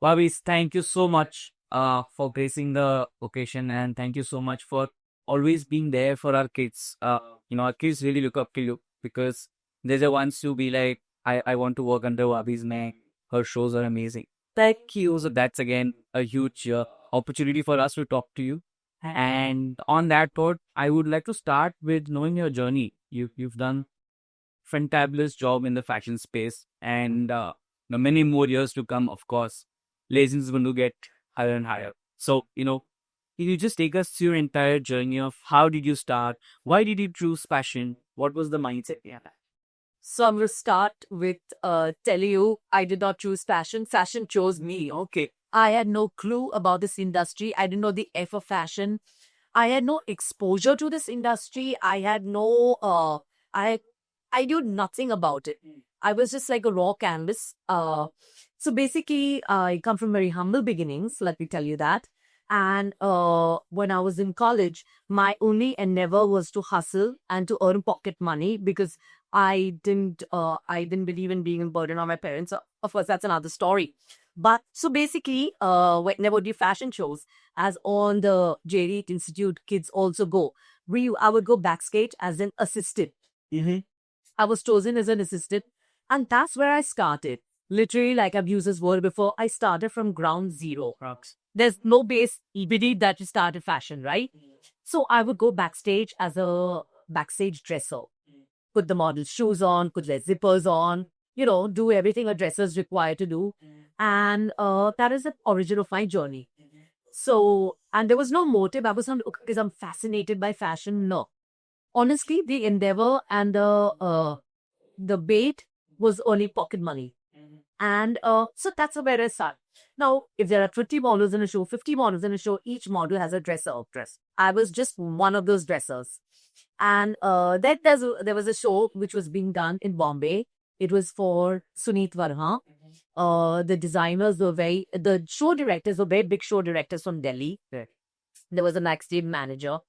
Babis, thank you so much for gracing the occasion, and thank you so much for always being there for our kids. Our kids really look up to you because they're the ones to be like, I want to work under Babi's name. Her shows are amazing. Thank you. So that's again a huge opportunity for us to talk to you. And on that note, I would like to start with knowing your journey. You've done fantabulous job in the fashion space, and many more years to come, of course. Legends going to get higher and higher. So, can you just take us through your entire journey of how did you start? Why did you choose fashion? What was the mindset behind that? So I'm going to start with telling you I did not choose fashion. Fashion chose me. Okay. I had no clue about this industry. I didn't know the F of fashion. I had no exposure to this industry. I had no, I knew nothing about it. I was just like a raw canvas. So basically, I come from very humble beginnings, let me tell you that. And when I was in college, my only endeavor was to hustle and to earn pocket money because I didn't believe in being a burden on my parents. Of course, that's another story. But so basically, whenever the fashion shows, as on the JD Institute, kids also go. I would go backstage as an assistant. Mm-hmm. I was chosen as an assistant, and that's where I started. Literally, like I've used this word before, I started from ground zero. Rocks. There's no base beneath that you started fashion, right? So I would go backstage as a backstage dresser, put the model's shoes on, put their zippers on, do everything a dresser is required to do. And that is the origin of my journey. So, and there was no motive. I was not because I'm fascinated by fashion. No, honestly, the endeavor and the bait was only pocket money. And so that's where I start. Now, if there are 20 models in a show, 50 models in a show, each model has a dresser of dress. I was just one of those dressers. And then there was a show which was being done in Bombay. It was for Suneet Varha. The show directors were very big show directors from Delhi. Right. There was a backstage manager,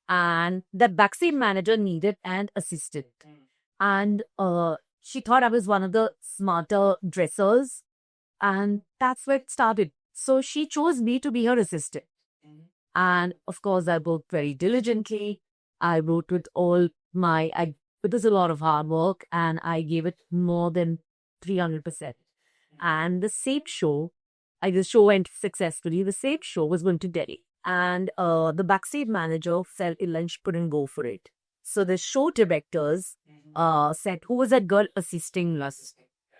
and that backstage manager needed an assistant. And she thought I was one of the smarter dressers, and that's where it started. So she chose me to be her assistant. And of course, I worked very diligently. I wrote with it was a lot of hard work, and I gave it more than 300%. And the show went successfully. The same show was going to Delhi. And the backstage manager felt ill and she couldn't go for it. So the show directors said, who was that girl assisting us?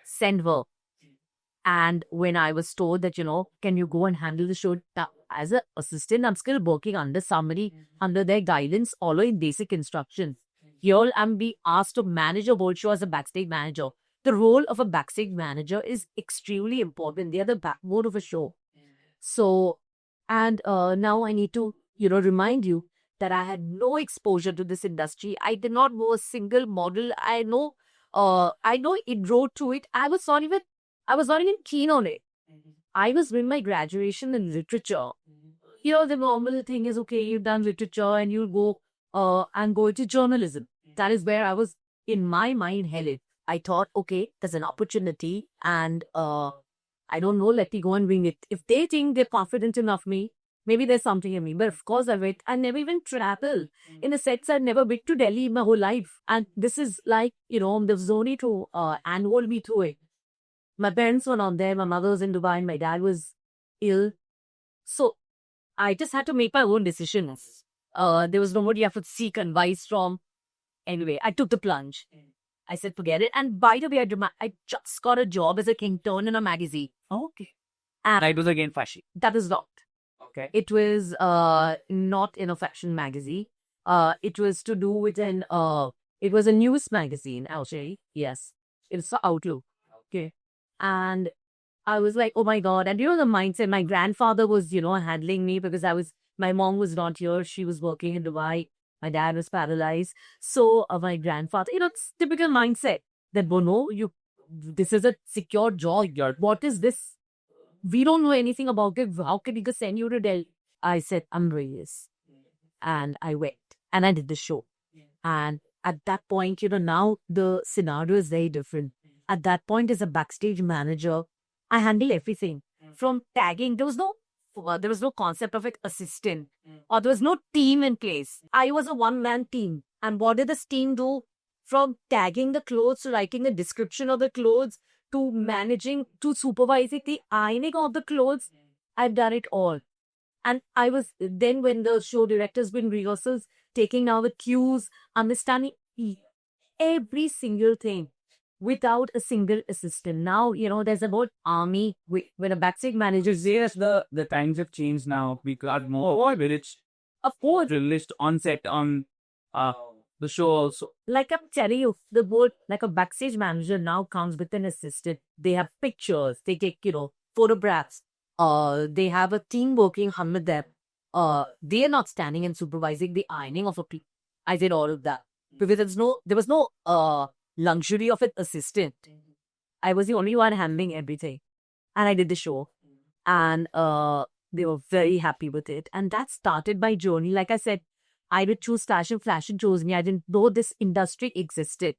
Send her. And when I was told that, can you go and handle the show as an assistant, I'm still working under somebody, under their guidance, following basic instructions. Here I'm being asked to manage a whole show as a backstage manager. The role of a backstage manager is extremely important. They are the backbone of a show. So, and now I need to, remind you that I had no exposure to this industry. I did not know a single model. I know it wrote to it. I was not even keen on it. I was doing my graduation in literature. The normal thing is, okay, you've done literature and you go and go into journalism. That is where I was, in my mind, headed. I thought, okay, there's an opportunity and I don't know, let me go and wing it. If they think they're confident enough me, maybe there's something in me. But of course, I never even traveled. In a sense, I've never been to Delhi my whole life. And this is like, there's only to handhold me through it. My parents were not there. My mother was in Dubai. My dad was ill. So I just had to make my own decisions. There was nobody I could seek advice from. Anyway, I took the plunge. I said, forget it. And by the way, I just got a job as a intern in a magazine. Okay. And That was again fashion. that is not. Okay. It was not in a fashion magazine. It was to do with it was a news magazine, actually. Yes. It's the Outlook. Okay. And I was like, oh my God. And the mindset, my grandfather was, handling me because my mom was not here. She was working in Dubai. My dad was paralyzed. So my grandfather, it's typical mindset that, no, this is a secure job. What is this? We don't know anything about it. How can we send you to Delhi? I said, I'm serious. And I went and I did the show. And at that point, now the scenario is very different. At that point, as a backstage manager, I handle everything. from tagging. There was no concept of an assistant, or there was no team in place. I was a one-man team. And what did this team do? From tagging the clothes to writing the description of the clothes to managing to supervising the ironing of the clothes, I've done it all. And I was then, when the show directors been rehearsals, taking now the cues, understanding every single thing without a single assistant. Now, there's about army. When a backstage manager is there, Yes, the times have changed now. We got more village of course, list on set on the show also. like I'm telling you, the board, like a backstage manager now comes with an assistant. They have pictures. They take, photographs. They have a team working with them. They are not standing and supervising the ironing of a piece. I did all of that because there was no luxury of an assistant. I was the only one handling everything, and I did the show, and they were very happy with it. And that started my journey. Like I said, I would choose fashion chose me. I didn't know this industry existed.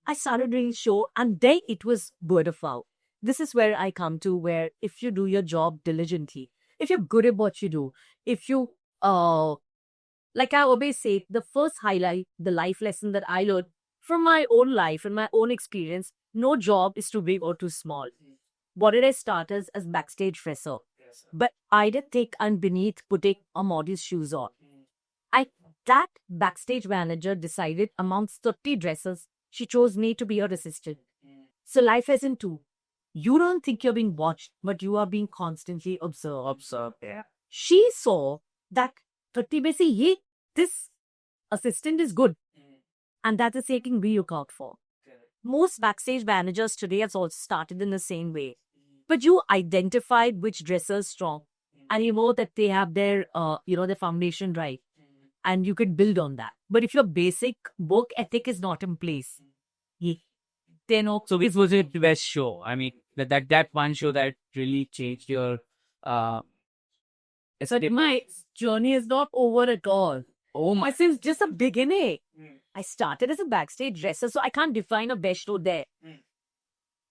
I started doing show, and then it was word of mouth. This is where I come to, where if you do your job diligently, if you're good at what you do, if you, like I always say, the first highlight, the life lesson that I learned from my own life and my own experience, no job is too big or too small. What did I start as backstage dresser? But I did take underneath putting a model's shoes on. That backstage manager decided amongst 30 dressers, she chose me to be her assistant. So life is in two. You don't think you're being watched, but you are being constantly observed. Yeah. She saw that 30 में से ये, this assistant is good. And that is taking we look out for. Most backstage managers today have also started in the same way. But you identified which dressers is strong. And you know that they have their, their foundation right. And you could build on that. But if your basic work ethic is not in place, then So this was your best show. I mean, that one show that really changed your so my journey is not over at all. Oh my! Since just a beginning. I started as a backstage dresser, so I can't define a best show there.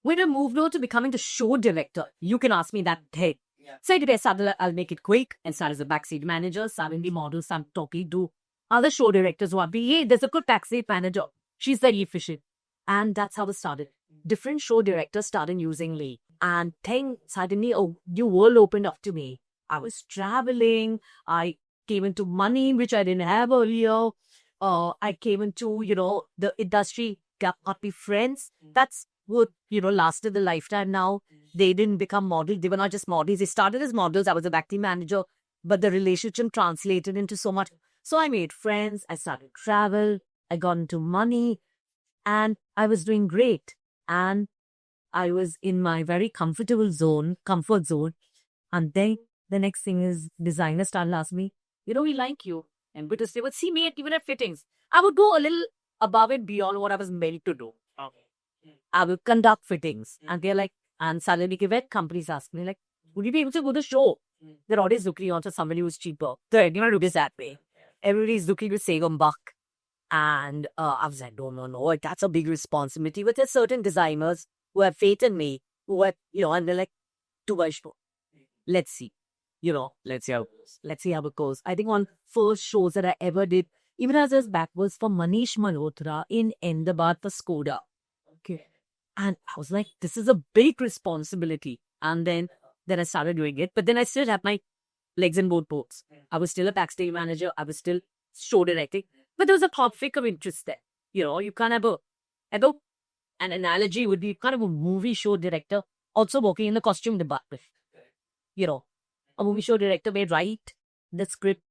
When I moved on to becoming the show director, you can ask me that thing. So I decided I'll make it quick and start as a backstage manager. Suddenly models, I'm talking to other show directors who are hey, there's a good backstage manager. She's very efficient. And that's how it started. Different show directors started using me. And then suddenly a new world opened up to me. I was traveling. I came into money, which I didn't have earlier. I came into, the industry, got me friends. That's what, lasted the lifetime now. They didn't become models. They were not just models. They started as models. I was a backstage manager. But the relationship translated into so much. So I made friends. I started travel. I got into money. And I was doing great. And I was in my very comfort zone. And then the next thing is designers started asking me, we like you. And because they would see me even at fittings, I would go a little above and beyond what I was meant to do. I will conduct fittings. And they're like, and suddenly companies ask me, like, would you be able to go to the show? They're always looking on to somebody who's cheaper. They're going to do this that way. Everybody's looking to save a buck. And I was like, no, that's a big responsibility. But there's certain designers who have faith in me, who have, and they're like, too much more. Let's see. Let's see how it goes. Let's see how it goes. I think one first shows that I ever did, even as I was back, was for Manish Malhotra in Ahmedabad for Skoda. Okay. And I was like, this is a big responsibility. And then I started doing it. But then I still had my legs in both boats. I was still a backstage manager. I was still show directing. But there was a conflict of interest there. You can't have an analogy would be kind of a movie show director also working in the costume department. A movie show director may write the script,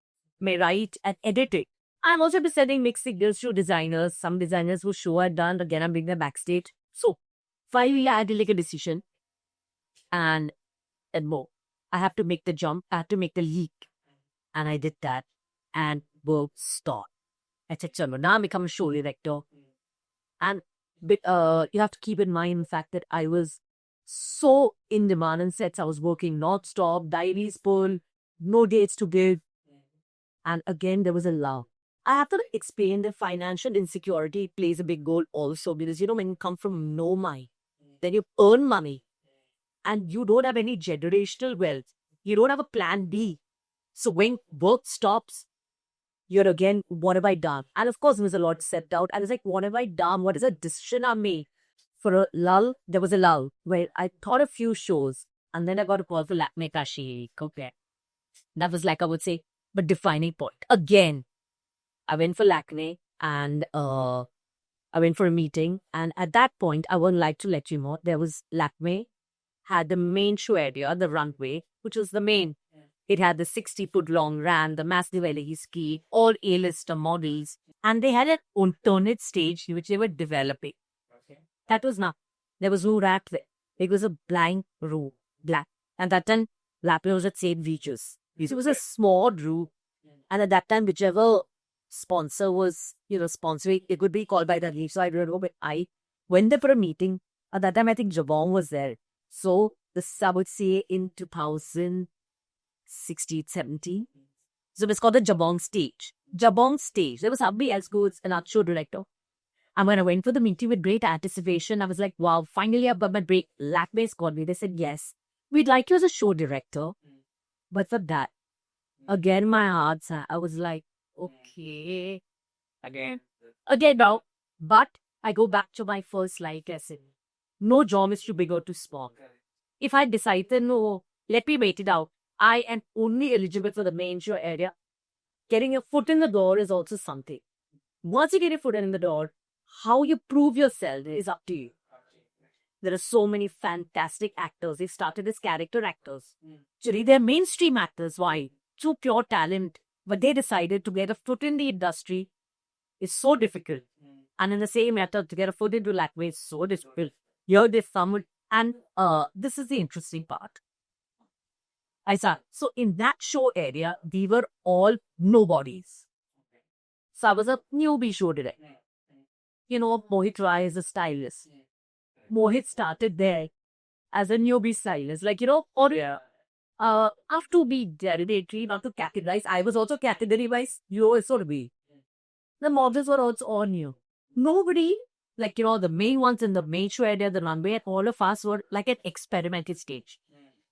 may write and edit it. I'm also presenting mixed signals to designers. Some designers who show are done, again, I'm bringing them backstage. So, finally, I had to make a decision. And more. I have to make the jump. I had to make the leap. And I did that. And work stopped. I said, so now I'm become a show director. And you have to keep in mind the fact that I was so in demand in sets. I was working non-stop, diaries full, no dates to give. And again, there was a lull. I have to explain that financial insecurity plays a big role also because, when you come from no money, then you earn money. and you don't have any generational wealth. You don't have a plan B. So when work stops, you're again, what have I done? And of course, there was a lot set out. I was like, what have I done? What is a decision I made? For a lull, there was a lull where I thought a few shows, and then I got a call for Lakme Kashi. Okay. That was like, I would say, but defining point. Again, I went for Lakme and I went for a meeting. And at that point, I would like to let you know, there was Lakme, had the main show area, the runway, which was the main. It had the 60-foot long ran, the massive LED ski, all A-lister models. And they had an alternate stage which they were developing. That was not. There was no rack there. It was a blank room, black. And that time, Lakme was at St. Regis. It was a small room. And at that time, whichever sponsor was, sponsoring, it would be called by that name. So I remember, but I went there for a meeting. At that time, I think Jabong was there. So this, I would say, in 2016, 17. So it was called the Jabong stage. Jabong stage. There was somebody else who was an art show director. And when I went for the meeting with great anticipation, I was like, wow, finally I've got my break. Lakme's called me. They said, yes, we'd like you as a show director. But for that, again, my heart, I was like, okay. Again, no. But I go back to my first life lesson. No job is too big or too small. If I decided, no, let me wait it out. I am only eligible for the main show area. Getting your foot in the door is also something. Once you get your foot in the door, how you prove yourself is up to you. There are so many fantastic actors. They started as character actors. Actually, they're mainstream actors. Why? Through pure talent. But they decided to get a foot in the industry is so difficult. And in the same matter, to get a foot into Lakme is so difficult. Here they found, and this is the interesting part. So in that show area, we were all nobodies. So I was a newbie show director. Mohit Rai is a stylist. Mohit started there as a newbie stylist. Have to be derogatory, not to categorize. I was also category-wise. You also to be. The models were also all new. Nobody, the main ones in the main show area, the runway, and all of us were like an experimental stage.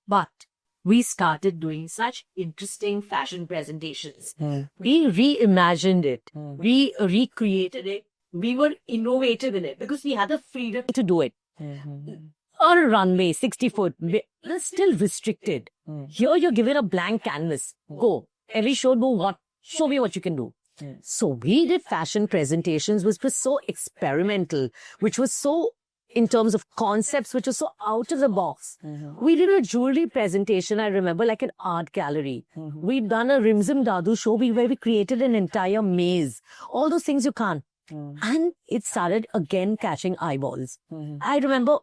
But we started doing such interesting fashion presentations. We reimagined it. We recreated it. We were innovative in it because we had the freedom to do it. On a runway, 60 foot, we're still restricted. Here you're given a blank canvas. Go. Every show, go what? Show me what you can do. So we did fashion presentations which was so experimental, which was so, in terms of concepts, which was so out of the box. We did a jewelry presentation, I remember, like an art gallery. We'd done a Rimzim Dadu show where we created an entire maze. All those things you can't. And it started again catching eyeballs. I remember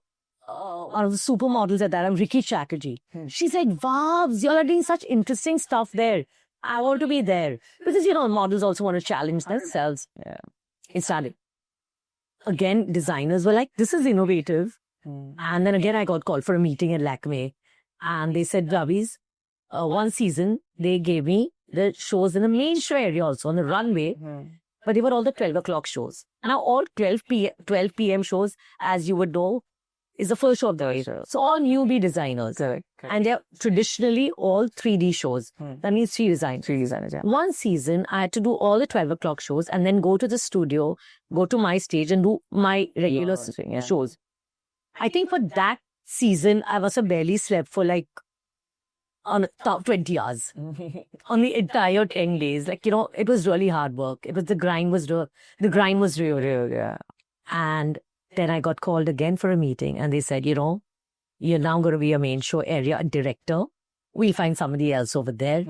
one of the supermodels at that time, Ricky Chatterjee. She said, wow, you all are doing such interesting stuff there. I want to be there. Because, models also want to challenge themselves. It started. Again, designers were like, this is innovative. And then again, I got called for a meeting at Lakme. And they said, Ravi's, one season, they gave me the shows in the main show area also, on the runway. But they were all the 12 o'clock shows. And now all 12 p.m. shows, as you would know, is the first show of the day. So all newbie designers. Correct. And they're traditionally all 3D shows. That means 3 designers. Yeah. One season, I had to do all the 12 o'clock shows and then go to the studio, go to my stage and do my regular shows. I think for that season, I must have barely slept for on top 20 hours on the entire 10 days. It was really hard work. The grind was real. Yeah. And then I got called again for a meeting and they said, you're now going to be a main show area director. We'll find somebody else over there.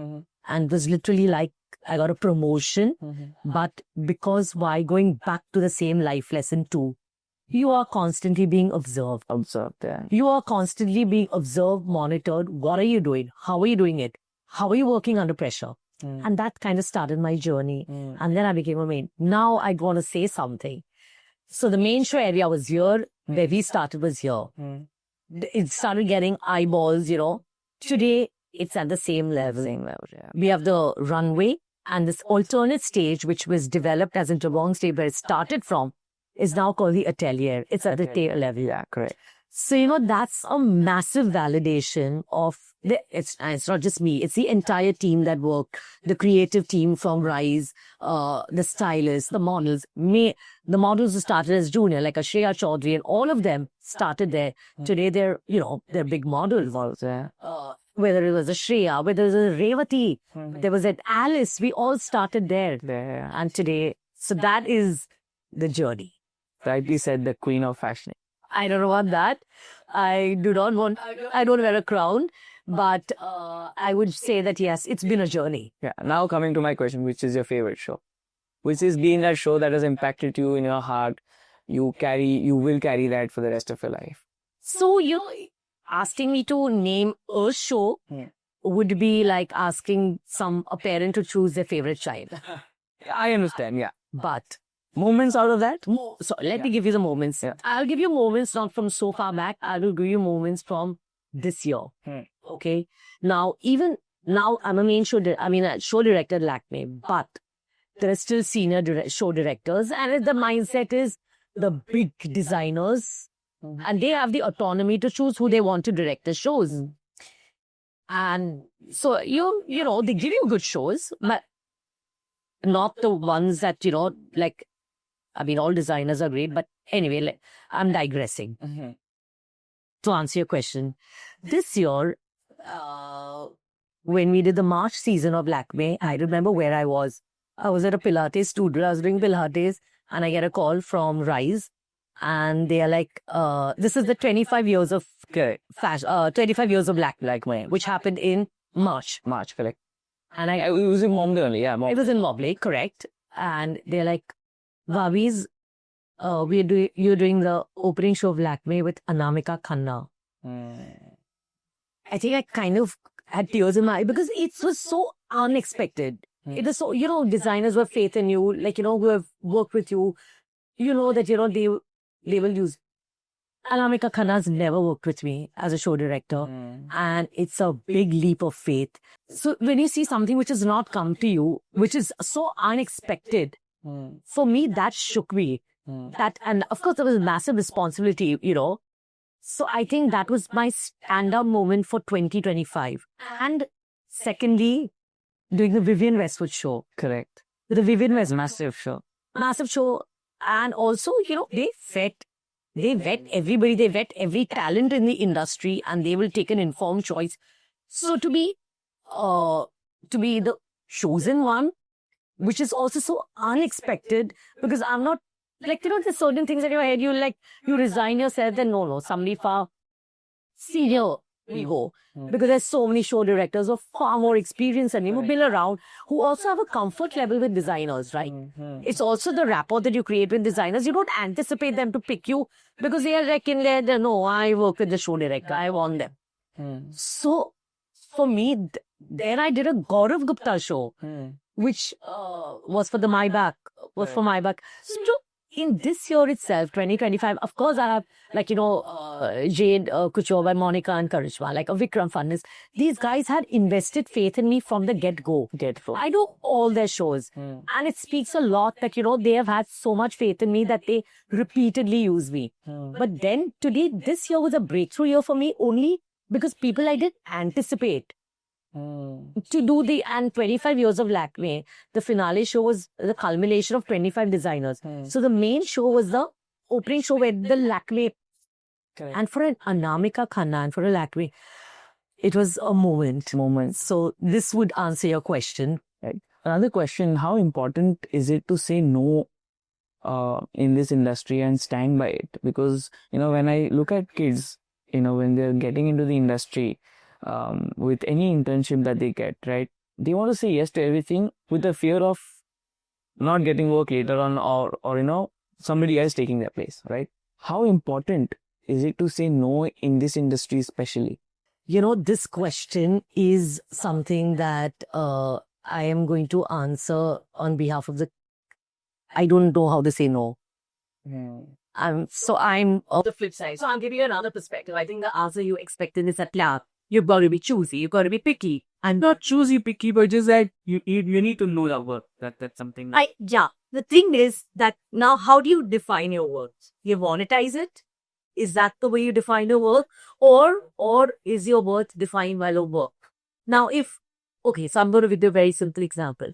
And it was literally like I got a promotion. But because why going back to the same life lesson too? You are constantly being observed. Yeah. You are constantly being observed, monitored. What are you doing? How are you doing it? How are you working under pressure? And that kind of started my journey. And then I became a main. Now I want to say something. So the main show area was here. Where we started was here. It started getting eyeballs, Today, it's at the same level. Yeah. We have the runway and this alternate stage, which was developed as a Jabong stage where it started from, is now called the Atelier. It's at the tail level. Yeah, correct. So, that's a massive validation of it's not just me, it's the entire team that work, the creative team from Rise, the stylists, the models. The models who started as junior, like Shreya Chaudhary, and all of them started there. Today, they're big models. Whether it was a Shreya, whether it was a Revati, there was an Alice, we all started there. And today, so that is the journey. Rightly said, the queen of fashion. I don't want that. I don't wear a crown, but I would say that yes, it's been a journey. Yeah. Now coming to my question, which is your favorite show? Which is being a show that has impacted you in your heart? You will carry that for the rest of your life. So, asking me to name a show would be like asking a parent to choose their favorite child. I understand, yeah. But Moments out of that? so let me give you the moments. Yeah. I'll give you moments not from so far back. I will give you moments from this year. Okay. Now, even now, I'm a main show director at Lakme, but there are still senior show directors, and the mindset is the big designers, and they have the autonomy to choose who they want to direct the shows. And so they give you good shows, but not the ones that all designers are great, but anyway, I'm digressing. To answer your question, this year, when we did the March season of Lakme, I remember where I was. I was at a Pilates studio. I was doing Pilates, and I get a call from Rise, and they are like, "This is the 25 years of fashion, 25 years of Lakme, which happened in March, correct?" And It was in Mumbai only, yeah. it was in Mobley, correct? And they're like, "Vavi's, you're doing the opening show of Lakme with Anamika Khanna." I think I kind of had tears in my eye because it was so unexpected. It is so, designers who have faith in you, who have worked with you, that, they will use. Anamika Khanna's never worked with me as a show director, and it's a big leap of faith. So when you see something which has not come to you, which is so unexpected, for me, that shook me. And of course, there was massive responsibility, So I think that was my stand-up moment for 2025. And secondly, doing the Vivienne Westwood show. Correct. The Vivienne Westwood Massive show. massive show. And also, they vet everybody, they vet every talent in the industry, and they will take an informed choice. So to be the chosen one, which is also so unexpected, because I'm not there's certain things in your head, you resign yourself, then no, somebody far senior we go. Because there's so many show directors of far more experience and who've been around, who also have a comfort level with designers, right? It's also the rapport that you create with designers. You don't anticipate them to pick you because they are no, I work with the show director, I want them. So for me, then I did a Gaurav Gupta show, which was for the Maybach, for Maybach. So in this year itself, 2025, of course, I have Jade Kuchova, Monica and Karishma, like a Vikram Fadnis. These guys had invested faith in me from the get-go. I do all their shows. And it speaks a lot that, they have had so much faith in me that they repeatedly use me. But then today, this year was a breakthrough year for me only because people I didn't anticipate to do and 25 years of Lakme. The finale show was the culmination of 25 designers. So the main show was the opening show where the Lakme. And for an Anamika Khanna and for a Lakme, it was a moment. So this would answer your question. Right. Another question, how important is it to say no in this industry and stand by it? Because, when I look at kids, when they're getting into the industry, with any internship that they get, right? They want to say yes to everything with the fear of not getting work later on or somebody else taking their place, right? How important is it to say no in this industry especially? This question is something that I am going to answer on behalf of I don't know how to say no. I'm on the flip side. So I'll give you another perspective. I think the answer you expected is that, you've got to be choosy, you've got to be picky. And not choosy, picky, but just that you need to know your work. That's something. The thing is that now how do you define your work? You monetize it? Is that the way you define your worth? Or is your worth defined by your work? Now, okay, so I'm going to give you a very simple example.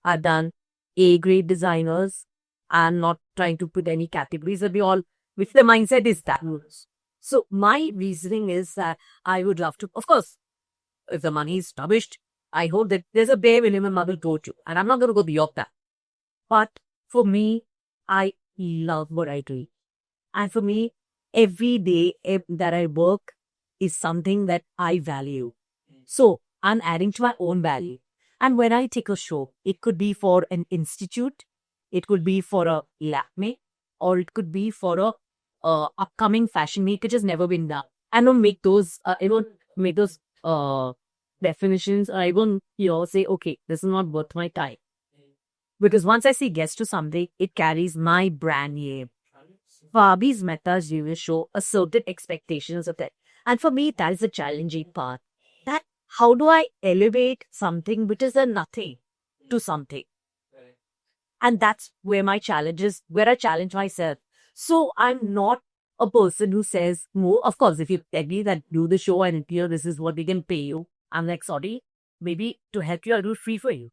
I've done A-grade designers. I'm not trying to put any categories, but which the mindset is that. So my reasoning is that I would love to, of course, if the money is established, I hope that there's a bare minimum I will go to. And I'm not going to go beyond that. But for me, I love what I do. And for me, every day that I work is something that I value. So I'm adding to my own value. And when I take a show, it could be for an institute, it could be for a Lakme, or it could be for a upcoming fashion week which has never been done. I don't make those. Definitions. I won't, say, okay, this is not worth my time. Because once I say yes to something, it carries my brand name. Barbie's Meta's viewers show a certain expectations of that. And for me, that is the challenging part. That how do I elevate something which is a nothing to something? And that's where my challenge is, where I challenge myself. So I'm not a person who says, more. Of course, if you tell me that do the show and here this is what we can pay you, I'm like, sorry, maybe to help you, I'll do it free for you.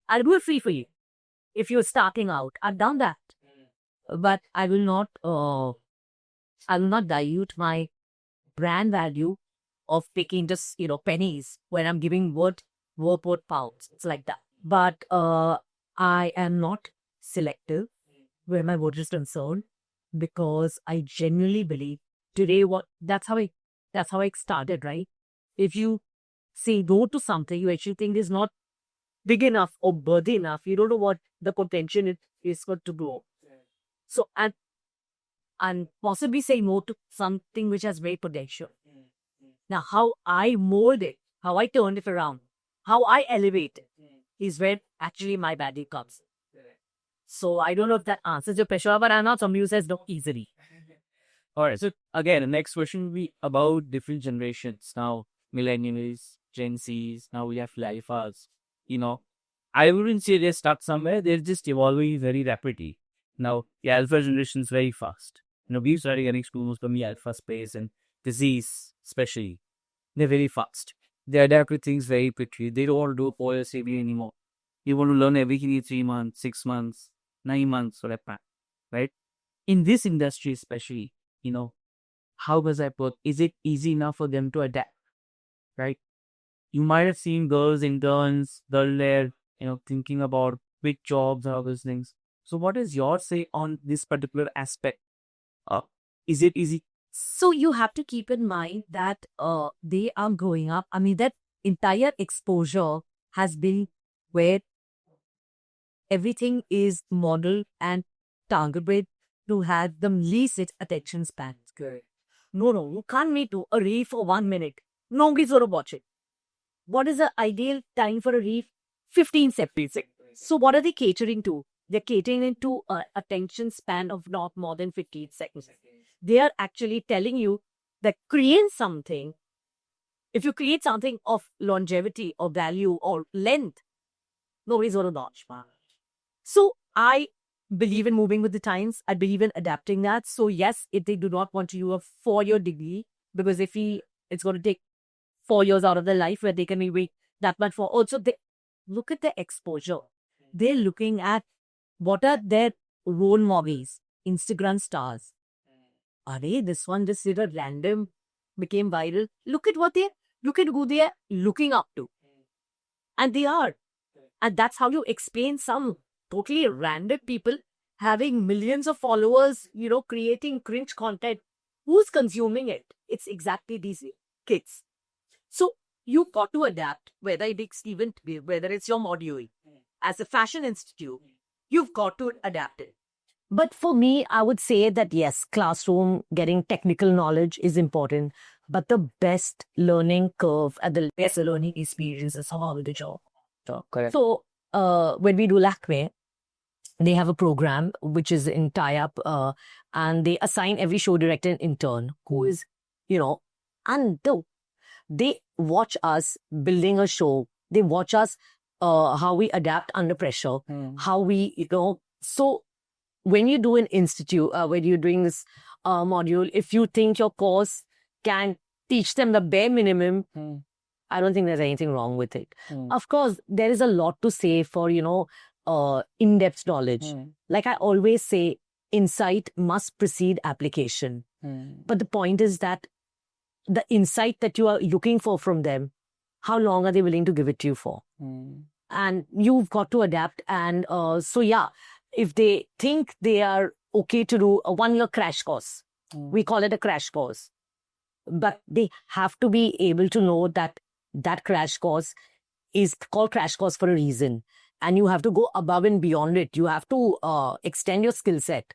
I'll do it free for you. If you're starting out, I've done that. But I will not dilute my brand value of picking just, pennies when I'm giving word pounds. It's like that. But I am not selective where my word is concerned, because I genuinely believe today that's how I started, right? If you say no to something you actually think is not big enough or worthy enough, you don't know what the potential is going to grow. So, and possibly say no to something which has great potential. Now, how I mold it, how I turn it around, how I elevate it is where actually my value comes. So, I don't know if that answers your question, but I'm not somebody who says no easily. All right. So again, the next question will be about different generations. Now, millennials, Gen Zs, now we have alphas. I wouldn't say they start somewhere. They're just evolving very rapidly. Now, the alpha generation is very fast. We started getting schools from the alpha space, and disease especially. They're very fast. They adapt to things very quickly. They don't want to do policy anymore. You want to learn everything in 3 months, 6 months, 9 months, or that, right? In this industry especially, how does that work? Is it easy enough for them to adapt, right? You might have seen girls, interns, they're there, thinking about big jobs and all those things. So what is your say on this particular aspect? Is it easy? So you have to keep in mind that they are growing up. I mean, that entire exposure has been where everything is modeled and targeted to have the least attention span. No, you can't wait to a reel for 1 minute. Nobody's going to watch it. What is the ideal time for a reel? 15 seconds. So what are they catering to? They're catering to an attention span of not more than 15 seconds. They are actually telling you that create something. If you create something of longevity or value or length, nobody's going to watch. So I believe in moving with the times. I believe in adapting that. So yes, if they do not want to do a 4-year degree, because it's going to take 4 years out of their life where they can be wait that much for. Also, they look at the exposure. They're looking at what are their role models, Instagram stars. Are they this one just did a random, became viral? Look at who they are looking up to. And they are. And that's how you explain some totally random people having millions of followers, creating cringe content. Who's consuming it? It's exactly these kids. So you've got to adapt, whether it's whether it's your module. As a fashion institute, you've got to adapt it. But for me, I would say that yes, classroom, getting technical knowledge is important. But the best learning curve and the best learning experience is how the job. Correct. So when we do Lakme, they have a program which is in tie-up and they assign every show director an intern who is, and they watch us building a show. They watch us how we adapt under pressure, how we, so when you do an institute, when you're doing this module, if you think your course can teach them the bare minimum, I don't think there's anything wrong with it. Of course, there is a lot to say for, in-depth knowledge. Like I always say, insight must precede application. But the point is that the insight that you are looking for from them, how long are they willing to give it to you for? And you've got to adapt. And so, yeah, if they think they are okay to do a 1-year crash course, we call it a crash course. But they have to be able to know that that crash course is called crash course for a reason. And you have to go above and beyond it. You have to extend your skill set.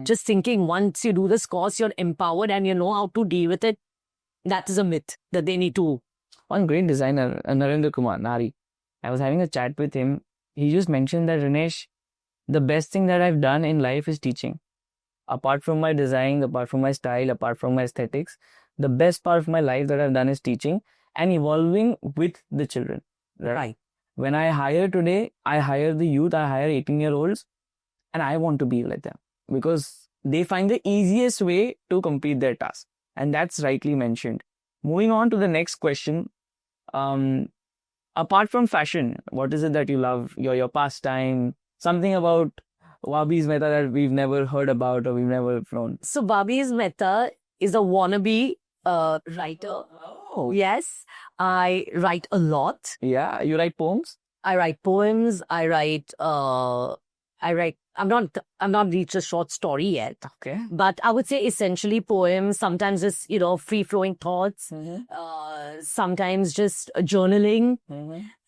Just thinking once you do this course, you're empowered and you know how to deal with it. That is a myth that they need to. One great designer, Narendra Kumar Nari, I was having a chat with him. He just mentioned that, Rinesh, the best thing that I've done in life is teaching. Apart from my design, apart from my style, apart from my aesthetics, the best part of my life that I've done is teaching and evolving with the children. Right. When I hire today, I hire the youth, I hire 18-year-olds, and I want to be like them because they find the easiest way to complete their task. And that's rightly mentioned. Moving on to the next question. Apart from fashion, what is it that you love? Your pastime? Something about Barbies Mehta that we've never heard about or we've never known? So Barbies Mehta is a wannabe writer. Oh. Yes, I write a lot. Yeah, you write poems? I write poems. I'm not reached a short story yet. Okay. But I would say essentially poems, sometimes just, free-flowing thoughts, sometimes just journaling,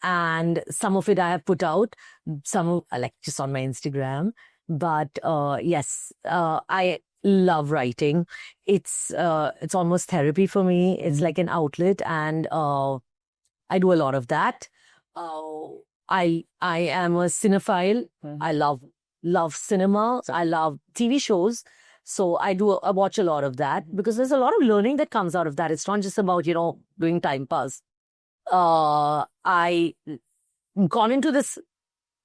and some of it I have put out, some like just on my Instagram. But yes, I love writing. It's almost therapy for me. It's like an outlet, and I do a lot of that. I am a cinephile. I love cinema. I love TV shows. So I watch a lot of that because there's a lot of learning that comes out of that. It's not just about, doing time pass. I gone into this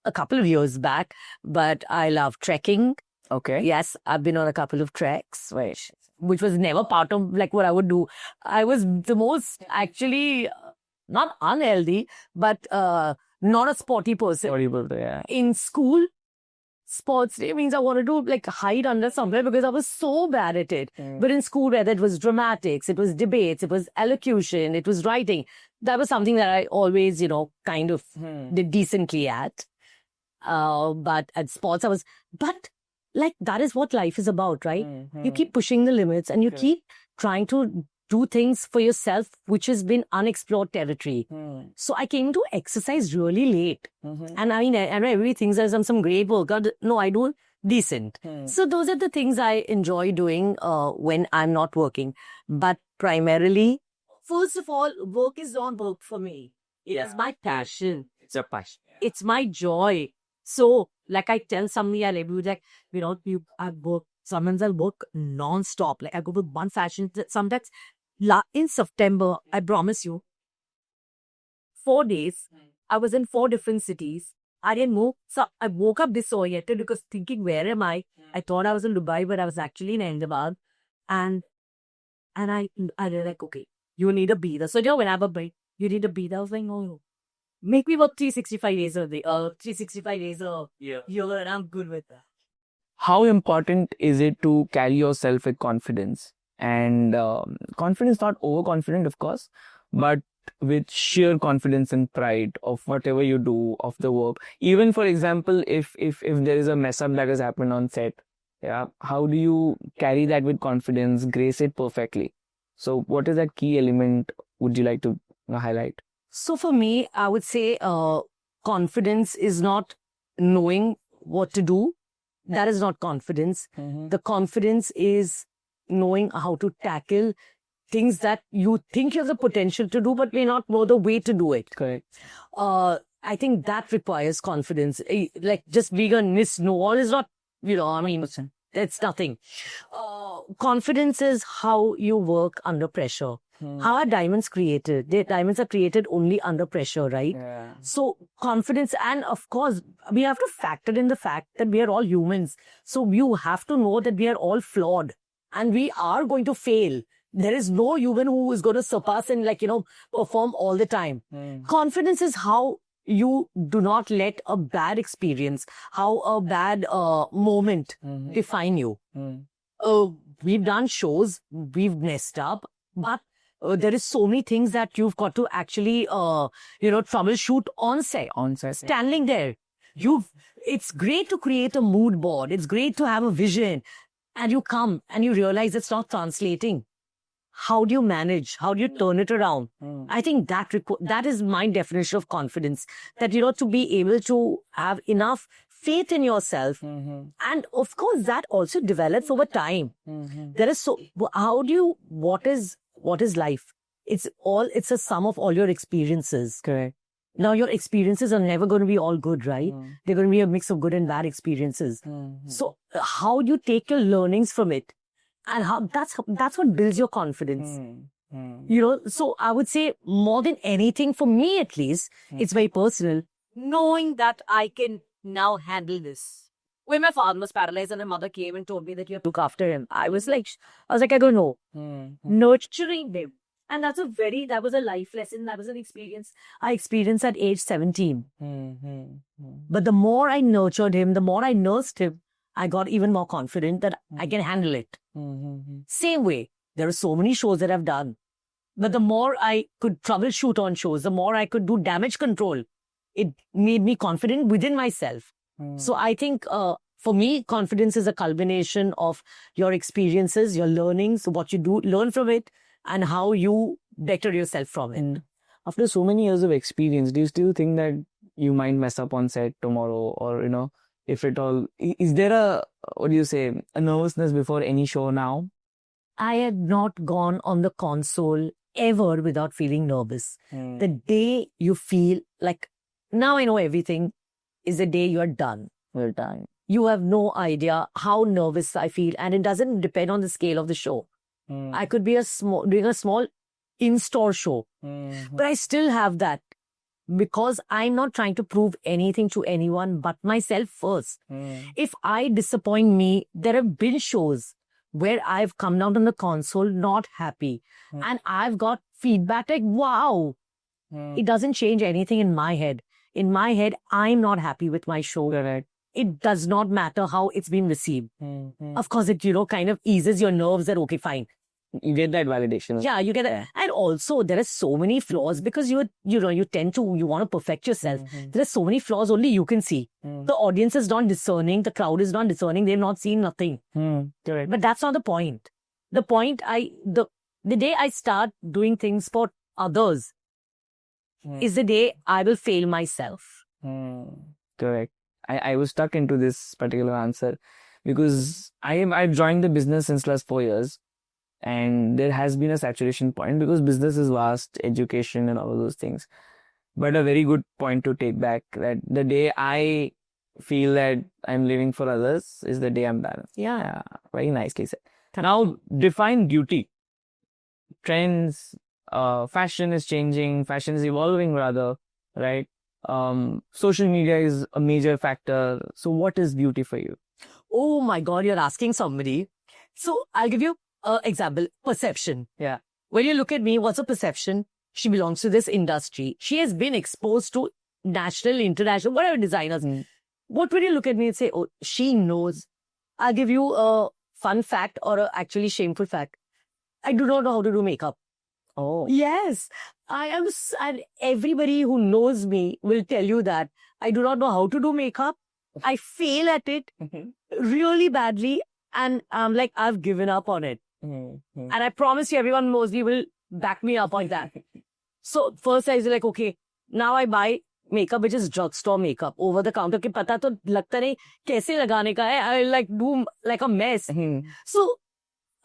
a couple of years back, but I love trekking. Okay. Yes, I've been on a couple of treks, which was never part of like what I would do. I was the most actually not unhealthy, but not a sporty person. Yeah. In school, sports day means I wanted to like hide under somewhere because I was so bad at it. But in school, whether it was dramatics, it was debates, it was elocution, it was writing, that was something that I always, kind of did decently at. But at sports, but like that is what life is about, right? You keep pushing the limits and you keep trying to do things for yourself, which has been unexplored territory. So I came to exercise really late. And I mean, everybody thinks there's some great workout. No, I do decent. So those are the things I enjoy doing when I'm not working. But primarily, first of all, work is not work for me. It's my passion. It's a passion. It's my joy. So, like I tell somebody, I'll be like, I work, sometimes I'll work non-stop. Like I go with one fashion, sometimes in September, I promise you, 4 days, I was in 4 different cities. I didn't move. So I woke up disoriented because thinking, where am I? I thought I was in Dubai, but I was actually in Ahmedabad. And I was like, okay, you need a breather. So, when I have a break, you need a breather. I was like, no. Make me work 365 days a day, 365 days a year, and I'm good with that. How important is it to carry yourself with confidence? And confidence, not overconfident, of course, but with sheer confidence and pride of whatever you do, of the work. Even, for example, if there is a mess up that has happened on set, how do you carry that with confidence, grace it perfectly? So what is that key element would you like to highlight? So for me, I would say confidence is not knowing what to do. That is not confidence. The confidence is knowing how to tackle things that you think you have the potential to do, but may not know the way to do it. Correct. I think that requires confidence. Like just being a know-all is not, it's nothing. Confidence is how you work under pressure. How are diamonds created? Diamonds are created only under pressure, right? Yeah. So confidence, and of course, we have to factor in the fact that we are all humans. So you have to know that we are all flawed and we are going to fail. There is no human who is going to surpass and perform all the time. Confidence is how you do not let a bad experience, how a bad moment define you. We've done shows, we've messed up, but there is so many things that you've got to actually, troubleshoot on set. Standing there, it's great to create a mood board. It's great to have a vision, and you come and you realize it's not translating. How do you manage? How do you turn it around? I think that is my definition of confidence. That, to be able to have enough faith in yourself. And of course, that also develops over time. There is what is life? It's a sum of all your experiences. Correct. Now, your experiences are never going to be all good, right? They're going to be a mix of good and bad experiences. So how do you take your learnings from it? And that's what builds your confidence. So I would say more than anything, for me at least, it's very personal, knowing that I can now handle this. When my father was paralyzed and my mother came and told me that you have to look after him, I was like, I don't know. Nurturing them. And that was a life lesson. That was an experience I experienced at age 17. But the more I nurtured him, the more I nursed him, I got even more confident that I can handle it. Same way, there are so many shows that I've done. But the more I could troubleshoot on shows, the more I could do damage control, it made me confident within myself. So I think for me, confidence is a culmination of your experiences, your learnings, what you do, learn from it, and how you better yourself from it. After so many years of experience, do you still think that you might mess up on set tomorrow, or if at all, is there a nervousness before any show now? I had not gone on the console ever without feeling nervous. The day you feel like, now I know everything, is the day you are done. Well done. You have no idea how nervous I feel, and it doesn't depend on the scale of the show. I could be doing a small in-store show, but I still have that. Because I'm not trying to prove anything to anyone but myself first. If I disappoint me, there have been shows where I've come down on the console not happy. And I've got feedback like, wow. It doesn't change anything in my head. In my head, I'm not happy with my show. Correct. It does not matter how it's been received. Of course, it, kind of eases your nerves that, okay, fine. You get that validation. Yeah, you get it. And also, there are so many flaws because you want to perfect yourself. There are so many flaws only you can see. The audience is not discerning. The crowd is not discerning. They've not seen nothing. Correct. But that's not the point. The point, the day I start doing things for others is the day I will fail myself. Correct. I was stuck into this particular answer because I've joined the business since last 4 years. And there has been a saturation point because business is vast, education and all of those things. But a very good point to take back, that the day I feel that I'm living for others is the day I'm done. Yeah, very nicely said. Now, define beauty. Trends, fashion is changing, fashion is evolving rather, right? Social media is a major factor. So what is beauty for you? Oh my God, you're asking somebody. So I'll give you example, perception. Yeah. When you look at me, what's a perception? She belongs to this industry. She has been exposed to national, international, whatever designers. What would you look at me and say, oh, she knows? I'll give you a fun fact or a actually shameful fact. I do not know how to do makeup. Oh. Yes. And everybody who knows me will tell you that I do not know how to do makeup. I fail at it really badly. And I'm like, I've given up on it. And I promise you, everyone knows me will back me up on that. So first I was like, okay, now I buy makeup which is drugstore makeup, over the counter. Ki pata to lagta nahi kaise lagane ka hai. I like do like a mess. So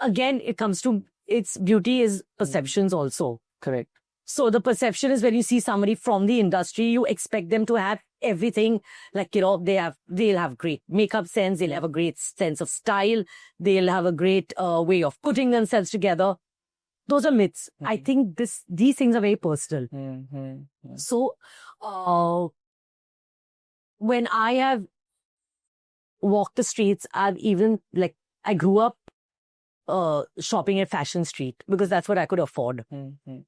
again, it comes to its beauty is perceptions also. Correct. So the perception is when you see somebody from the industry, you expect them to have everything, like, they'll have great makeup sense, they'll have a great sense of style, they'll have a great way of putting themselves together. those are myths. I Mhm. think these things are very personal. Mm-hmm. So, when I have walked the streets, I've even I grew up shopping at Fashion Street because that's what I could afford. Mm-hmm.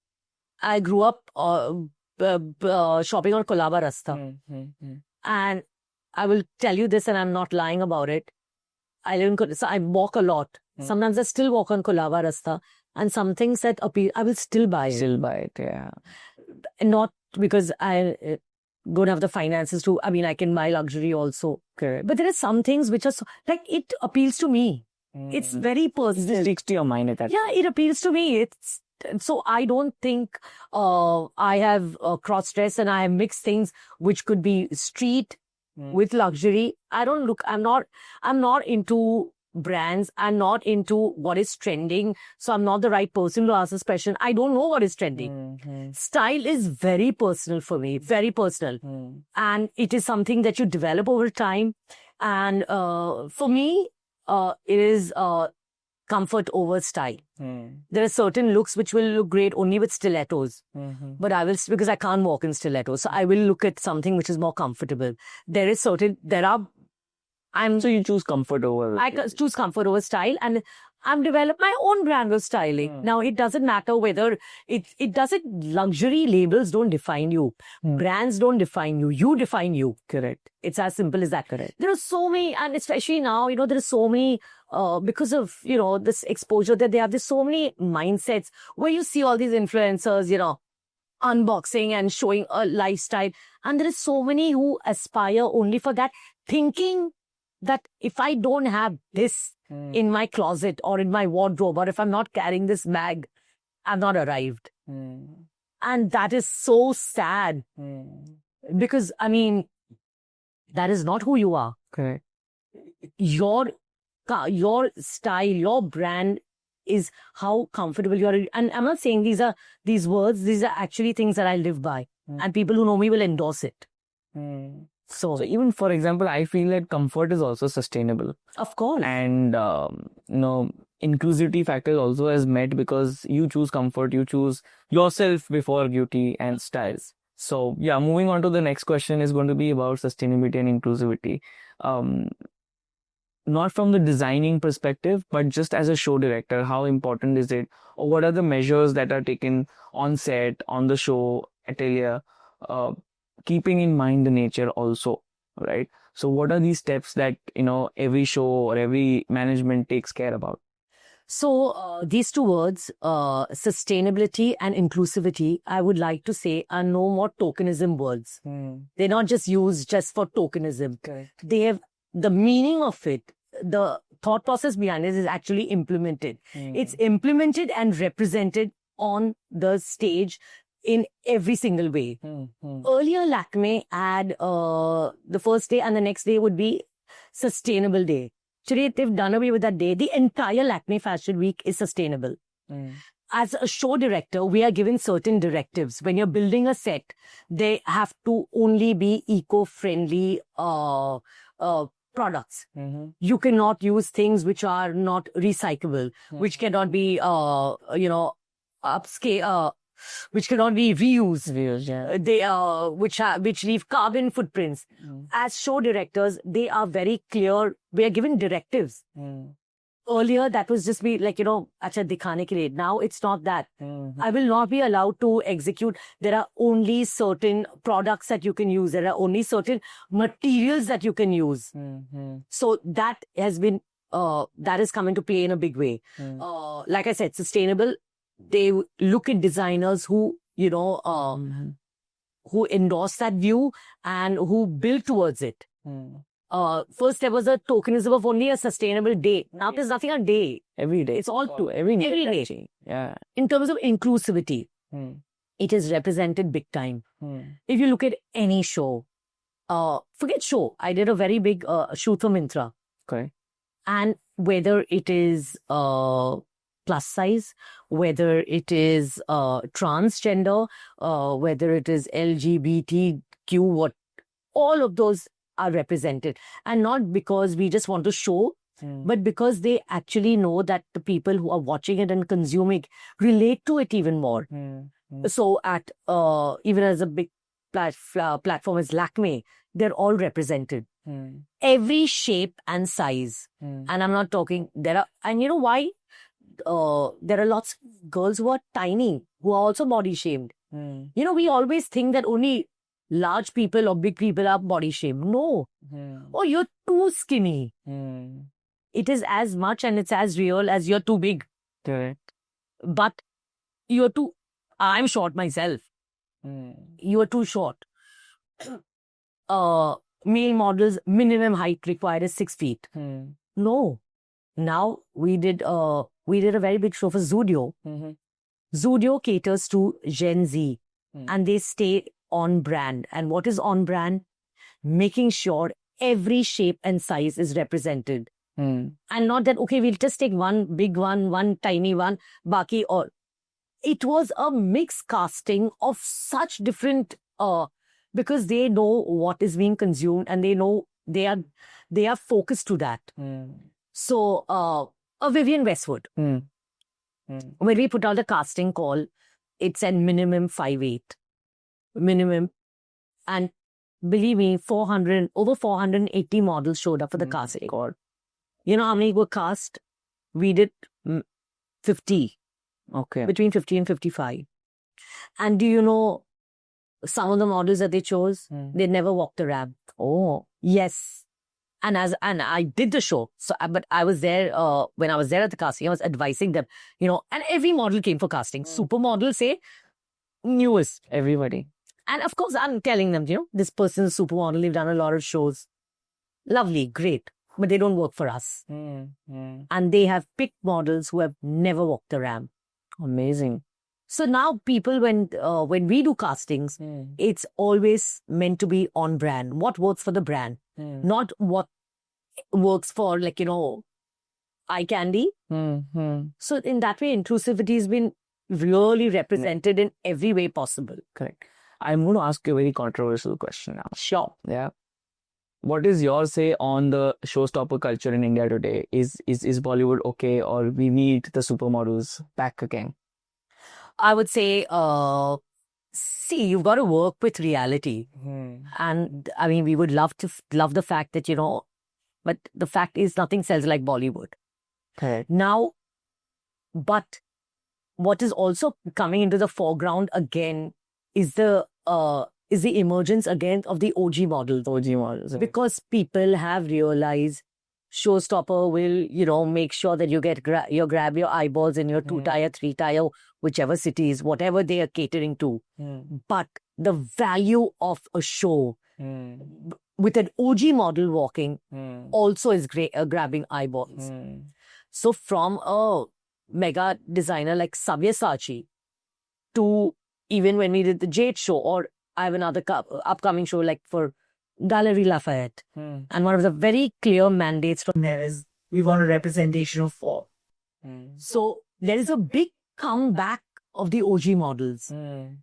I grew up shopping on Kolaba Rasta. Mm-hmm. And I will tell you this, and I'm not lying about it. I live in so I walk a lot. Mm. Sometimes I still walk on Kolaba Rasta, and some things that appeal, I will still buy it. Still buy it, yeah. And not because I don't have the finances to. I mean, I can buy luxury also. Correct. But there are some things which are it appeals to me. It's very It personal. sticks to your mind at that. Yeah, it appeals to me. So I don't think I have cross-dress and I have mixed things which could be street with luxury. I'm not into brands. I'm not into what is trending. So I'm not the right person to ask this question. I don't know what is trending. Mm-hmm. Style is very personal for me, very personal. And it is something that you develop over time. And for me, it is comfort over style. There are certain looks which will look great only with stilettos. But I will, because I can't walk in stilettos, so I will look at something which is more comfortable. So you choose comfort over. I choose comfort over style, and I've developed my own brand of styling. Now, it doesn't matter whether luxury labels don't define you. Brands don't define you. You define you. Correct. It's as simple as that. Correct. There are so many, and especially now, there are so many, because of, this exposure that there's so many mindsets where you see all these influencers, unboxing and showing a lifestyle. And there is so many who aspire only for that, thinking that if I don't have this in my closet or in my wardrobe, or if I'm not carrying this bag, I've not arrived. And that is so sad. Because, I mean, that is not who you are. Correct. Your style, your brand is how comfortable you are. And I'm not saying these are actually things that I live by. And people who know me will endorse it. So even, for example, I feel that comfort is also sustainable. Of course. And, inclusivity factor also is met because you choose comfort, you choose yourself before beauty and styles. So yeah, moving on to the next question is going to be about sustainability and inclusivity. Not from the designing perspective, but just as a show director, how important is it? Or what are the measures that are taken on set, on the show, atelier, keeping in mind the nature also, right? So what are these steps that, every show or every management takes care about? So these two words, sustainability and inclusivity, I would like to say are no more tokenism words. They're not just used just for tokenism. Correct. They have the meaning of it. The thought process behind it is actually implemented. It's implemented and represented on the stage in every single way. Earlier, Lakme had the first day and the next day would be Sustainable Day. Today, they've done away with that day. The entire Lakme Fashion Week is sustainable. As a show director, we are given certain directives. When you're building a set, they have to only be eco-friendly products. You cannot use things which are not recyclable, which cannot be, upscale, which cannot be reused. They which leave carbon footprints. As show directors, they are very clear. We are given directives. Earlier, that was just be like, acha dikhane ke liye. Now it's not that. I will not be allowed to execute. There are only certain products that you can use. There are only certain materials that you can use. So that has been, that has come into play in a big way. Like I said, sustainable. They look at designers who, who endorse that view and who build towards it. First, there was a tokenism of only a sustainable day. Now there's nothing a day. Every day. It's all every day. Yeah. In terms of inclusivity, it is represented big time. If you look at any show, forget show. I did a very big shoot for Myntra. Okay. And whether it is plus size, whether it is transgender, whether it is LGBTQ, all of those are represented. And not because we just want to show, but because they actually know that the people who are watching it and consuming relate to it even more. So at even as a big platform as Lakme, they're all represented. Every shape and size. And I'm not talking, and you know why? There are lots of girls who are tiny, who are also body shamed. You know, we always think that only large people or big people are body shamed. No. Oh, you're too skinny. It is as much and it's as real as you're too big. Correct. But you're too, I'm short myself. You are too short. Male models, minimum height required is 6 feet. No. Now we did a very big show for Zudio. Zudio caters to Gen Z and they stay on brand. And what is on brand? Making sure every shape and size is represented. And not that, okay, we'll just take one big one tiny one, baki or. It was a mixed casting of such different, because they know what is being consumed and they know they are focused to that. So, a Vivienne Westwood, when we put out the casting call, it said minimum 5'8", minimum. And believe me, over 480 models showed up for the casting call. You know how many were cast? We did 50. Okay. Between 50 and 55. And do you know some of the models that they chose? They never walked the ramp. Oh. Yes. And I did the show. So, but I was there, when I was there at the casting, I was advising them, you know, and every model came for casting. Supermodel, say, newest. Everybody. And of course, I'm telling them, you know, this person's supermodel, they've done a lot of shows. Lovely, great. But they don't work for us. And they have picked models who have never walked the ramp. Amazing. So now people, when we do castings, it's always meant to be on brand. What works for the brand, not what works for, like, you know, eye candy. So in that way, inclusivity has been really represented in every way possible. Correct. I'm going to ask you a very controversial question now. Sure. Yeah. What is your say on the showstopper culture in India today? Is Bollywood okay, or we need the supermodels back again? I would say, see, you've got to work with reality. And I mean, we would love the fact that, you know, but the fact is nothing sells like Bollywood. Correct. Now, but what is also coming into the foreground again is the emergence again of the OG models. OG models. Because people have realized showstopper will, you know, make sure that you get grab your eyeballs in your 2-tier, 3-tier, whichever cities, whatever they are catering to. But the value of a show with an OG model walking also is great, grabbing eyeballs. So from a mega designer like Sabyasachi to even when we did the Jade show, or I have another upcoming show like for Galerie Lafayette. And one of the very clear mandates from there is we want a representation of all. So there is a big comeback of the OG models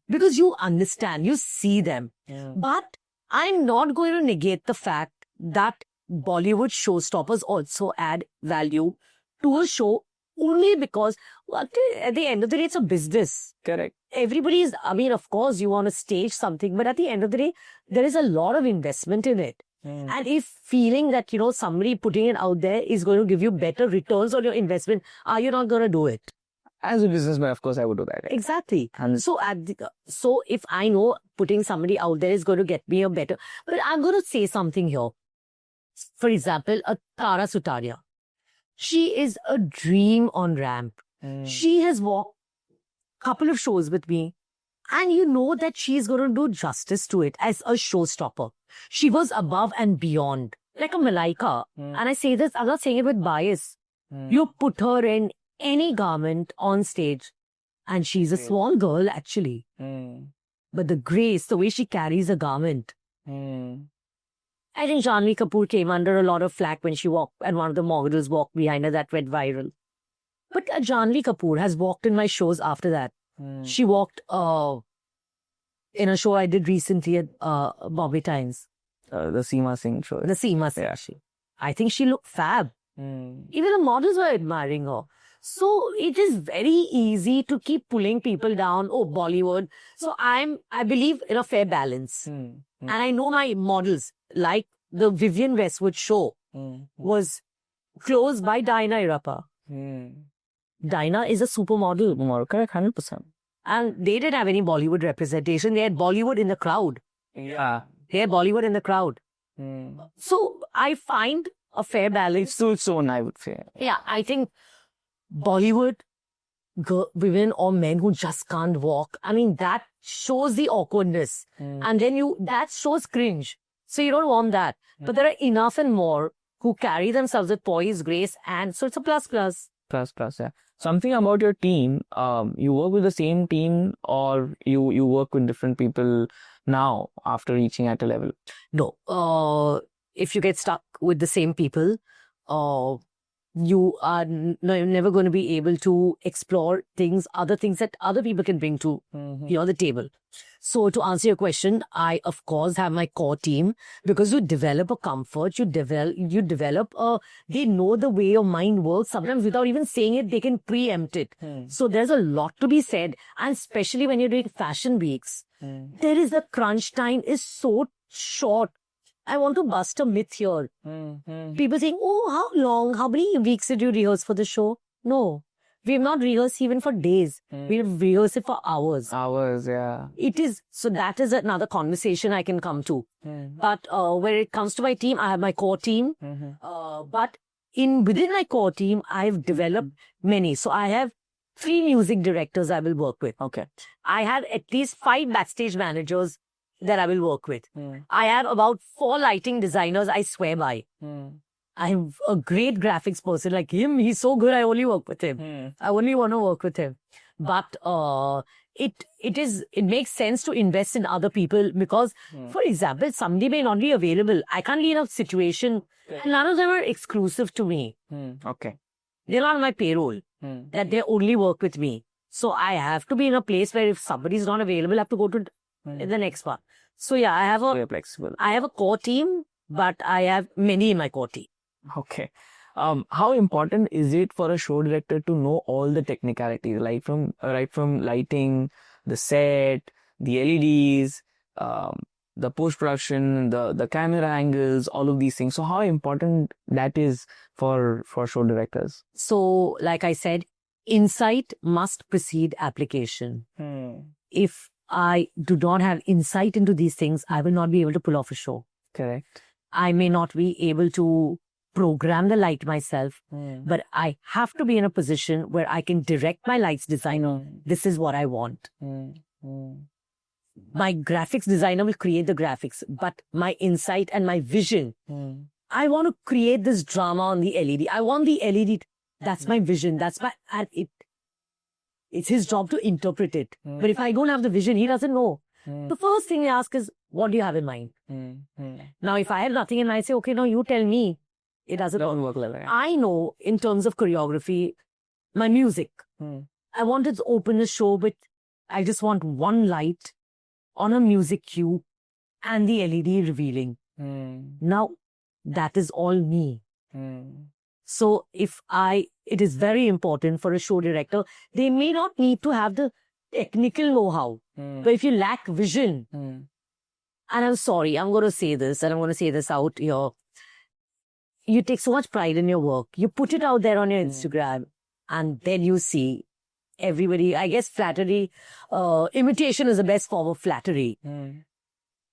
because you understand, you see them. But I'm not going to negate the fact that Bollywood showstoppers also add value to a show only because at the end of the day, it's a business. Correct. Everybody is, I mean, of course, you want to stage something, but at the end of the day, there is a lot of investment in it. And if feeling that, you know, somebody putting it out there is going to give you better returns on your investment, are you not going to do it? As a businessman, of course, I would do that. Right? Exactly. And So if I know putting somebody out there is going to get me a better, but I'm going to say something here. For example, a Tara Sutaria. She is a dream on ramp. She has walked a couple of shows with me, and you know that she's going to do justice to it as a showstopper. She was above and beyond, like a Malaika. And I say this, I'm not saying it with bias. You put her in any garment on stage, and she's a small girl actually. But the grace, the way she carries a garment. I think Janhvi Kapoor came under a lot of flack when she walked, and one of the models walked behind her that went viral. But Janhvi Kapoor has walked in my shows after that. She walked in a show I did recently at Bombay Times. the Seema Singh show. The Seema Singh. Yeah. I think she looked fab. Even the models were admiring her. So it is very easy to keep pulling people down. Oh, Bollywood. So I believe in a fair balance. And I know my models, like the Vivienne Westwood show, was closed by Diana Irapa. Diana is a supermodel. Correct, 100%. And they didn't have any Bollywood representation. They had Bollywood in the crowd. Yeah. They had Bollywood in the crowd. So I find a fair balance. It's too soon, I would say. Yeah, I think Bollywood women or men who just can't walk, I mean, that shows the awkwardness. And then that shows cringe. So you don't want that. But there are enough and more who carry themselves with poise, grace, and so it's a plus. Plus, yeah. Something about your team, you work with the same team or you work with different people now after reaching at a level? No. If you get stuck with the same people, you are never going to be able to explore other things that other people can bring to the table. So to answer your question, I of course have my core team, because you develop a comfort, you develop they know the way your mind works. Sometimes without even saying it, they can preempt it. So there's a lot to be said, and especially when you're doing fashion weeks, there is a crunch time is so short. I want to bust a myth here. People saying, oh, how many weeks did you rehearse for the show? No, we have not rehearsed even for days. We have rehearsed it for hours. Hours, yeah. It is, so that is another conversation I can come to. But when it comes to my team, I have my core team. But within my core team, I've developed many. So I have 3 music directors I will work with. Okay. I have at least 5 backstage managers that I will work with. I have about 4 lighting designers I swear by. I have a great graphics person like him. He's so good. I only work with him. I only want to work with him. But it makes sense to invest in other people because, for example, somebody may not be available. I can't be in a situation, and none of them are exclusive to me. Okay. They're not on my payroll. That they only work with me. So I have to be in a place where if somebody's not available, I have to go to the next one. So yeah, I have a core team, but I have many in my core team. Okay. How important is it for a show director to know all the technicalities, right from lighting, the set, the LEDs, the post-production, the camera angles, all of these things. So how important that is for show directors? So like I said, insight must precede application. If I do not have insight into these things, I will not be able to pull off a show. Correct. I may not be able to program the light myself, but I have to be in a position where I can direct my lights designer. This is what I want. My graphics designer will create the graphics, but my insight and my vision, I want to create this drama on the LED. I want the LED. That's my vision. It's his job to interpret it. But if I don't have the vision, he doesn't know. The first thing he asks is, what do you have in mind? Now, if I have nothing in mind, I say, okay, now you tell me. It doesn't work like that. I know in terms of choreography, my music. I want it to open a show, but I just want one light on a music cue and the LED revealing. Now, that is all me. So it is very important for a show director. They may not need to have the technical know-how, but if you lack vision, and I'm sorry, I'm going to say this, and I'm going to say this out here. You take so much pride in your work. You put it out there on your Instagram, and then you see everybody. I guess flattery, imitation is the best form of flattery.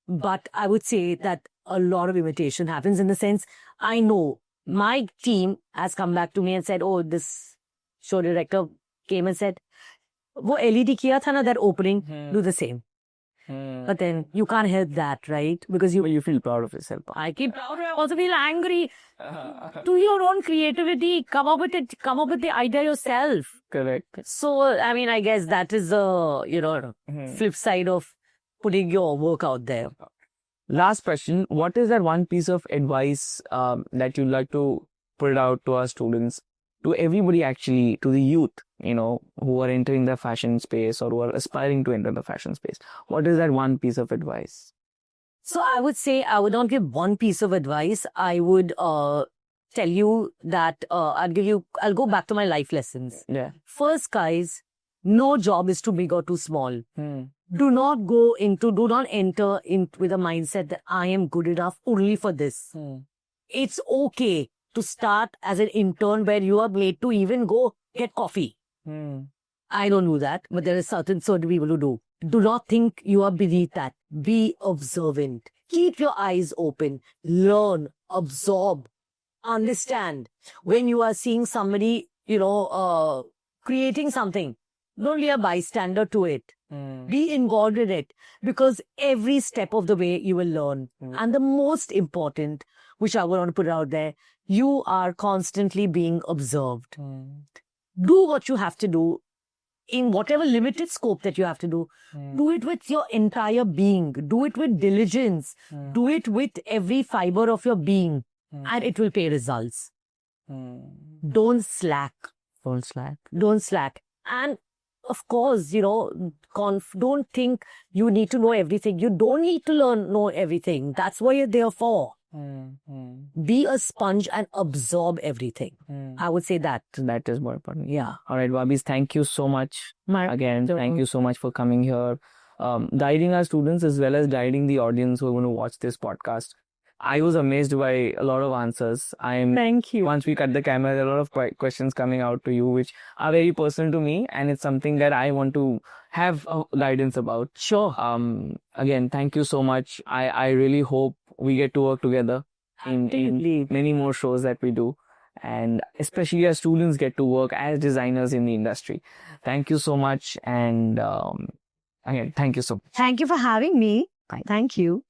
But I would say that a lot of imitation happens in the sense, I know my team has come back to me and said, oh, this show director came and said, wo LED kiya tha na, that opening, do the same. But then you can't help that, right? Because you feel proud of yourself. I keep proud. I also feel angry. Do your own creativity. Come up with the idea yourself. Correct. So, I mean, I guess that is the, flip side of putting your work out there. Last question. What is that one piece of advice that you'd like to put out to our students, to everybody actually, to the youth, who are entering the fashion space or who are aspiring to enter the fashion space? What is that one piece of advice? So I would say I would not give one piece of advice. I would tell you that I'll go back to my life lessons. Yeah. First, guys, no job is too big or too small. Hmm. Do not enter in with a mindset that I am good enough only for this. Hmm. It's okay to start as an intern where you are made to even go get coffee. Hmm. I don't do that, but there are certain people who do. Do not think you are beneath that. Be observant. Keep your eyes open. Learn, absorb, understand. When you are seeing somebody, creating something, don't be a bystander to it. Hmm. Be involved in it, because every step of the way you will learn. And the most important, which I want to put out there, you are constantly being observed. Hmm. Do what you have to do in whatever limited scope that you have to do. Do it with your entire being. Do it with diligence. Do it with every fiber of your being, and it will pay results. Hmm. Don't slack. Don't slack. Don't slack. And of course, don't think you need to know everything. You don't need to know everything. That's what you're there for. Be a sponge and absorb everything. I would say that. That is more important. Yeah. All right, Barbies, thank you so much. Again, Sure. thank you so much for coming here, guiding our students as well as guiding the audience who are going to watch this podcast. I was amazed by a lot of answers. Thank you. Once we cut the camera, there are a lot of questions coming out to you, which are very personal to me, and it's something that I want to have guidance about. Sure. Again, thank you so much. I really hope we get to work together in Absolutely. many more shows that we do, and especially as students get to work as designers in the industry. Thank you so much, and again, thank you so much. Thank you for having me. Thank you.